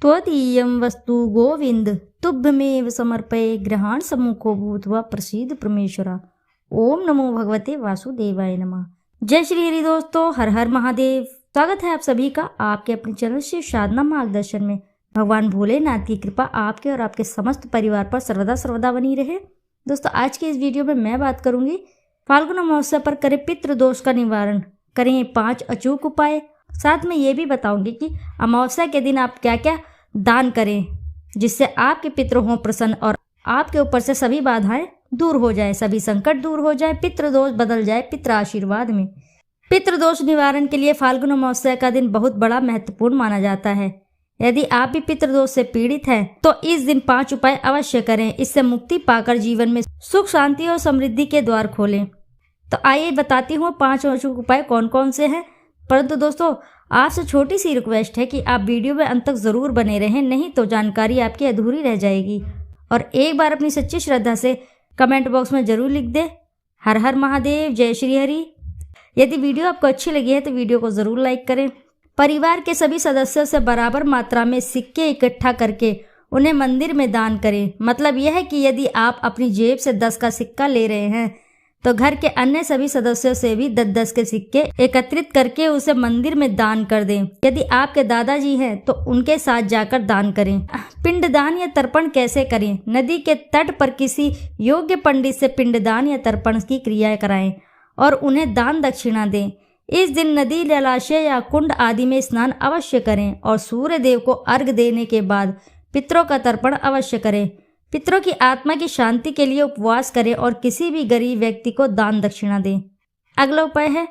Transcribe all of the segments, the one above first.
त्वदीयं वस्तु गोविंद तुभ्यमेव समर्पये ग्रहण सम्मुखो भूत्वा प्रसीद परमेश्वरा। ओम नमो भगवते वासुदेवाय नमः। जय श्री हरि दोस्तों, हर हर महादेव। स्वागत है आप सभी का आपके अपने चैनल शिव साधना मार्गदर्शन में। भगवान भोलेनाथ की कृपा आपके और आपके समस्त परिवार पर सर्वदा सर्वदा बनी रहे। दोस्तों, आज की इस वीडियो में मैं बात करूंगी फाल्गुन अमावस्या पर करें पितृदोष का निवारण, करें 5 अचूक उपाय। साथ में ये भी बताऊंगी कि अमावस्या के दिन आप क्या क्या दान करें जिससे आपके पितृ हों प्रसन्न और आपके ऊपर से सभी बाधाएं दूर हो जाए, सभी संकट दूर हो जाए, पितृदोष बदल जाए पितृ आशीर्वाद में। पितृदोष निवारण के लिए फाल्गुन अमावस्या का दिन बहुत बड़ा महत्वपूर्ण माना जाता है। यदि आप भी पितृदोष से पीड़ित हैं तो इस दिन 5 उपाय अवश्य करें। इससे मुक्ति पाकर जीवन में सुख शांति और समृद्धि के द्वार खोलें। तो आइए बताती हूँ 5 अचूक उपाय कौन कौन से हैं। परंतु दोस्तों, आपसे छोटी सी रिक्वेस्ट है कि आप वीडियो में अंत तक जरूर बने रहें, नहीं तो जानकारी आपकी अधूरी रह जाएगी। और एक बार अपनी सच्ची श्रद्धा से कमेंट बॉक्स में जरूर लिख दे हर हर महादेव, जय श्री हरि। यदि वीडियो आपको अच्छी लगी है तो वीडियो को जरूर लाइक करें। परिवार के सभी सदस्यों से बराबर मात्रा में सिक्के इकट्ठा करके उन्हें मंदिर में दान करें। मतलब यह है कि यदि आप अपनी जेब से 10 का सिक्का ले रहे हैं तो घर के अन्य सभी सदस्यों से भी 10-10 के सिक्के एकत्रित करके उसे मंदिर में दान कर दें। यदि आपके दादाजी हैं तो उनके साथ जाकर दान करें। पिंडदान या तर्पण कैसे करें? नदी के तट पर किसी योग्य पंडित से पिंडदान या तर्पण की क्रिया कराएं और उन्हें दान दक्षिणा दें। इस दिन नदी, जलाशय या कुंड आदि में स्नान अवश्य करें और सूर्य देव को अर्घ देने के बाद पितरों का तर्पण अवश्य करें। पितरों की आत्मा की शांति के लिए उपवास करें और किसी भी गरीब व्यक्ति को दान दक्षिणा दें। अगला उपाय है,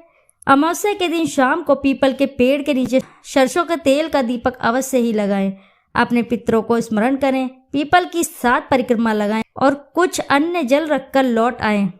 अमावस्या के दिन शाम को पीपल के पेड़ के नीचे सरसों के तेल का दीपक अवश्य ही लगाएं। अपने पितरों को स्मरण करें, पीपल की 7 परिक्रमा लगाएं और कुछ अन्य जल रखकर लौट आएं।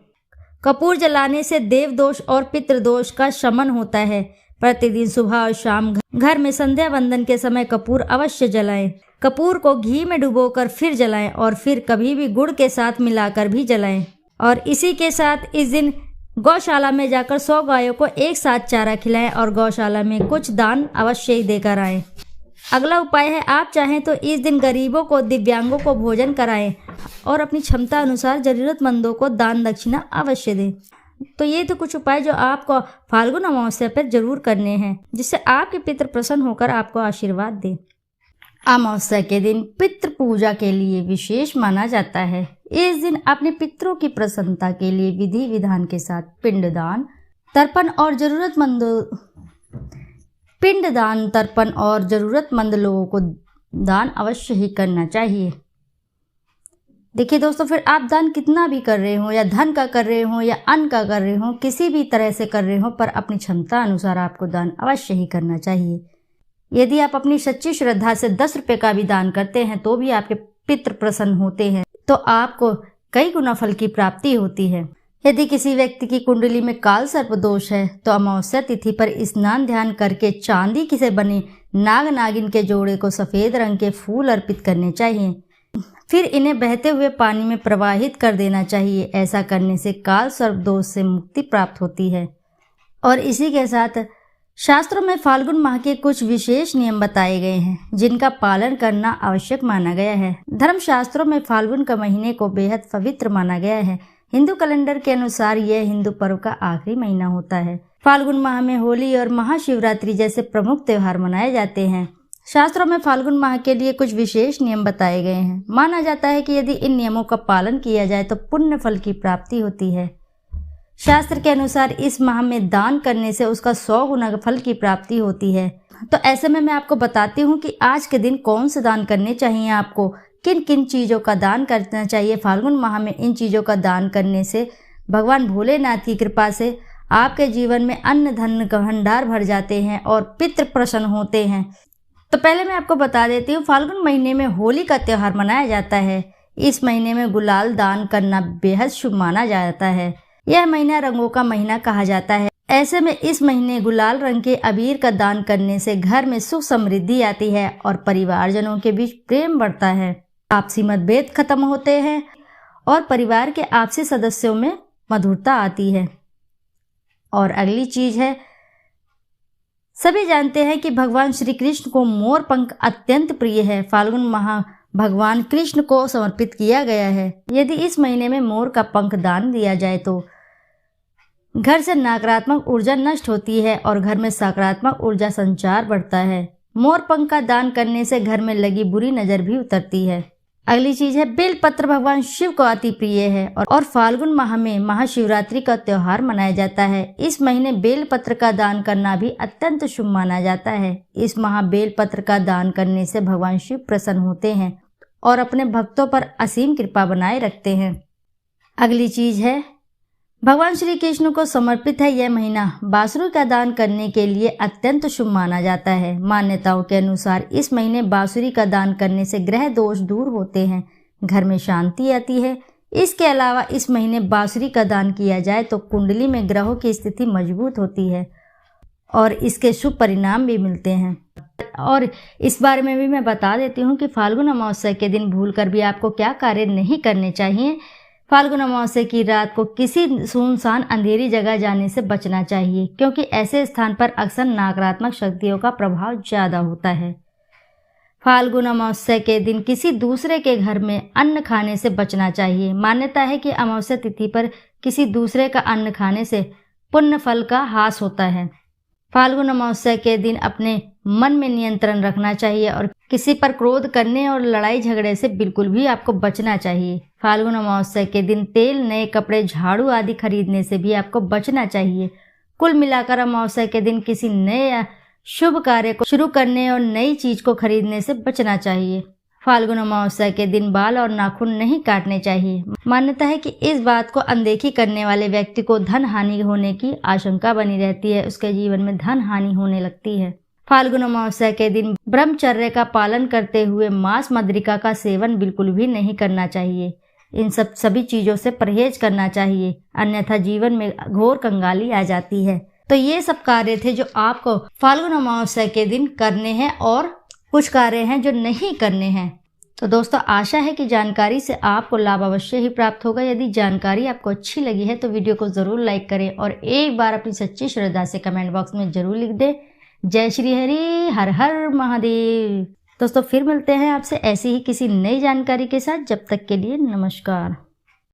कपूर जलाने से देवदोष और पितृदोष का शमन होता है। प्रतिदिन सुबह और शाम घर में संध्या वंदन के समय कपूर अवश्य जलाएं। कपूर को घी में डुबोकर फिर जलाएं और फिर कभी भी गुड़ के साथ मिलाकर भी जलाएं। और इसी के साथ इस दिन गौशाला में जाकर 100 गायों को एक साथ चारा खिलाएं और गौशाला में कुछ दान अवश्य ही देकर आएं। अगला उपाय है, आप चाहें तो इस दिन गरीबों को, दिव्यांगों को भोजन कराएं और अपनी क्षमता अनुसार जरूरतमंदों को दान दक्षिणा अवश्य दें। तो ये तो कुछ उपाय जो आपको फाल्गुन अमावस्या पर जरूर करने हैं जिससे आपके पितृ प्रसन्न होकर आपको आशीर्वाद दें। अमावस्या के दिन पितृ पूजा के लिए विशेष माना जाता है। इस दिन अपने पितरों की प्रसन्नता के लिए विधि विधान के साथ पिंडदान, तर्पण और जरूरतमंद लोगों को दान अवश्य ही करना चाहिए। देखिए दोस्तों, फिर आप दान कितना भी कर रहे हो, या धन का कर रहे हो या अन्न का कर रहे हो, किसी भी तरह से कर रहे हो, पर अपनी क्षमता अनुसार आपको दान अवश्य ही करना चाहिए। यदि आप अपनी सच्ची श्रद्धा से 10 रुपये का भी दान करते हैं तो भी आपके पितृ प्रसन्न होते हैं, तो आपको कई गुना फल की प्राप्ति होती है। यदि किसी व्यक्ति की कुंडली में काल सर्प दोष है तो अमावस्या तिथि पर स्नान ध्यान करके चांदी से बने नाग नागिन के जोड़े को सफेद रंग के फूल अर्पित करने चाहिए। फिर इन्हें बहते हुए पानी में प्रवाहित कर देना चाहिए। ऐसा करने से काल सर्प दोष से मुक्ति प्राप्त होती है। और इसी के साथ शास्त्रों में फाल्गुन माह के कुछ विशेष नियम बताए गए हैं जिनका पालन करना आवश्यक माना गया है। धर्म शास्त्रों में फाल्गुन का महीने को बेहद पवित्र माना गया है। हिंदू कैलेंडर के अनुसार यह हिंदू पर्व का आखिरी महीना होता है। फाल्गुन माह में होली और महाशिवरात्रि जैसे प्रमुख त्योहार मनाए जाते हैं। शास्त्रों में फाल्गुन माह के लिए कुछ विशेष नियम बताए गए हैं। माना जाता है कि यदि इन नियमों का पालन किया जाए तो पुण्य फल की प्राप्ति होती है। शास्त्र के अनुसार इस माह में दान करने से उसका 100 गुना फल की प्राप्ति होती है। तो ऐसे में मैं आपको बताती हूँ कि आज के दिन कौन से दान करने चाहिए, आपको किन किन चीज़ों का दान करना चाहिए। फाल्गुन माह में इन चीज़ों का दान करने से भगवान भोलेनाथ की कृपा से आपके जीवन में अन्न धन का भंडार भर जाते हैं और पितृ प्रसन्न होते हैं। तो पहले मैं आपको बता देती हूँ, फाल्गुन महीने में होली का त्यौहार मनाया जाता है। इस महीने में गुलाल दान करना बेहद शुभ माना जाता है। यह महीना रंगों का महीना कहा जाता है। ऐसे में इस महीने गुलाल रंग के अबीर का दान करने से घर में सुख समृद्धि आती है और परिवारजनों के बीच प्रेम बढ़ता है। आपसी मतभेद खत्म होते हैं और परिवार के आपसी सदस्यों में मधुरता आती है। और अगली चीज है, सभी जानते हैं कि भगवान श्री कृष्ण को मोर पंख अत्यंत प्रिय है। फाल्गुन माह भगवान कृष्ण को समर्पित किया गया है। यदि इस महीने में मोर का पंख दान दिया जाए तो घर से नकारात्मक ऊर्जा नष्ट होती है और घर में सकारात्मक ऊर्जा संचार बढ़ता है। मोर पंख का दान करने से घर में लगी बुरी नजर भी उतरती है। अगली चीज है बेलपत्र भगवान शिव को अति प्रिय है और फाल्गुन माह में महाशिवरात्रि का त्योहार मनाया जाता है। इस महीने बेलपत्र का दान करना भी अत्यंत शुभ माना जाता है। इस माह बेलपत्र का दान करने से भगवान शिव प्रसन्न होते हैं और अपने भक्तों पर असीम कृपा बनाए रखते हैं। अगली चीज है भगवान श्री कृष्ण को समर्पित है यह महीना बांसुरी का दान करने के लिए अत्यंत शुभ माना जाता है। मान्यताओं के अनुसार इस महीने बांसुरी का दान करने से ग्रह दोष दूर होते हैं, घर में शांति आती है। इसके अलावा इस महीने बांसुरी का दान किया जाए तो कुंडली में ग्रहों की स्थिति मजबूत होती है और इसके शुभ परिणाम भी मिलते हैं। और इस बारे में भी मैं बता देती हूँ कि फाल्गुन अमावस्या के दिन भूलकर भी आपको क्या कार्य नहीं करने चाहिए। फाल्गुन अमावस्या की रात को किसी सुनसान अंधेरी जगह जाने से बचना चाहिए, क्योंकि ऐसे स्थान पर अक्सर नकारात्मक शक्तियों का प्रभाव ज़्यादा होता है। फाल्गुन अमावस्या के दिन किसी दूसरे के घर में अन्न खाने से बचना चाहिए। मान्यता है कि अमावस्या तिथि पर किसी दूसरे का अन्न खाने से पुण्य फल का ह्रास होता है। फाल्गुन अमावस्या के दिन अपने मन में नियंत्रण रखना चाहिए और किसी पर क्रोध करने और लड़ाई झगड़े से बिल्कुल भी आपको बचना चाहिए। फाल्गुन अमावस्या के दिन तेल, नए कपड़े, झाड़ू आदि खरीदने से भी आपको बचना चाहिए। कुल मिलाकर अमावस्या के दिन किसी नए या शुभ कार्य को शुरू करने और नई चीज को खरीदने से बचना चाहिए। फाल्गुन अमावस्या के दिन बाल और नाखून नहीं काटने चाहिए। मान्यता है कि इस बात को अनदेखी करने वाले व्यक्ति को धन हानि होने की आशंका बनी रहती है, उसके जीवन में धन हानि होने लगती है। फाल्गुन अमावस्या के दिन ब्रह्मचर्य का पालन करते हुए मांस मदिरा का सेवन बिल्कुल भी नहीं करना चाहिए। इन सभी चीजों से परहेज करना चाहिए, अन्यथा जीवन में घोर कंगाली आ जाती है। तो ये सब कार्य थे जो आपको फाल्गुन अमावस्या के दिन करने हैं और कुछ कार्य हैं जो नहीं करने हैं। तो दोस्तों, आशा है कि जानकारी से आपको लाभ अवश्य ही प्राप्त होगा। यदि जानकारी आपको अच्छी लगी है तो वीडियो को ज़रूर लाइक करें और एक बार अपनी सच्ची श्रद्धा से कमेंट बॉक्स में ज़रूर लिख दें जय श्री हरि, हर हर महादेव। दोस्तों, फिर मिलते हैं आपसे ऐसी ही किसी नई जानकारी के साथ। जब तक के लिए नमस्कार।